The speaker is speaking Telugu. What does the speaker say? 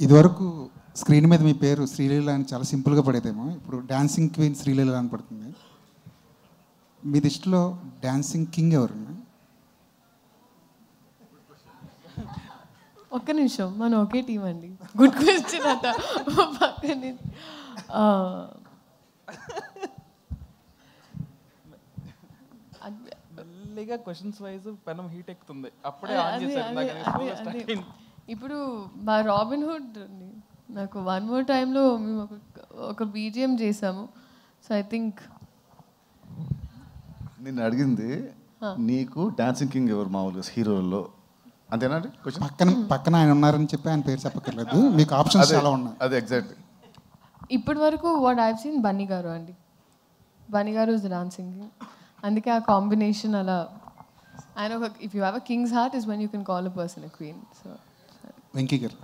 ఇదివరకు స్క్రీన్ మీద మీ పేరు శ్రీలీల అని చాలా సింపుల్గా పడేదేమో, ఇప్పుడు డాన్సింగ్ క్వీన్ శ్రీలీల అని పడుతుంది. మీ దృష్టిలో డాన్సింగ్ కింగ్ ఎవరు? ఒక్క నిమిషం, మనం ఒకే టీం అండి. గుడ్ క్వశ్చన్ అట. పక్కనే మెల్లిగా క్వశ్చన్స్ వైజ్ పెనం హీట్ ఎక్కుతుంది, అప్పుడే ఆన్ చేశారు. ఇప్పుడు మా రాబిన్ హుడ్ నాకు వన్ మోర్ టైంలో మేము ఒక బీజిఎం చేసాము. సో ఐ థింక్ నిన్ను అడిగింది నీకు డాన్సింగ్ కింగ్ ఎవరు మామూలుగా హీరోల్లో, అంతేనా అండి? పక్కన ఆయన ఉన్నారని చెప్పి ఆయన పేరు చెప్పక్కర్లేదు, మీకు ఆప్షన్స్ చాలా ఉన్నాయి. అదే ఎగ్జాక్ట్. ఇప్పటి వరకు వాట్ ఐవ్ సీన్ బన్నీ గారు అండి. బన్నీ గారు ఇస్ డాన్సింగ్, అందుకే ఆ కాంబినేషన్ అలా. ఆయన ఒక if you have a king's heart is when you can call a person a queen. So Venky గారు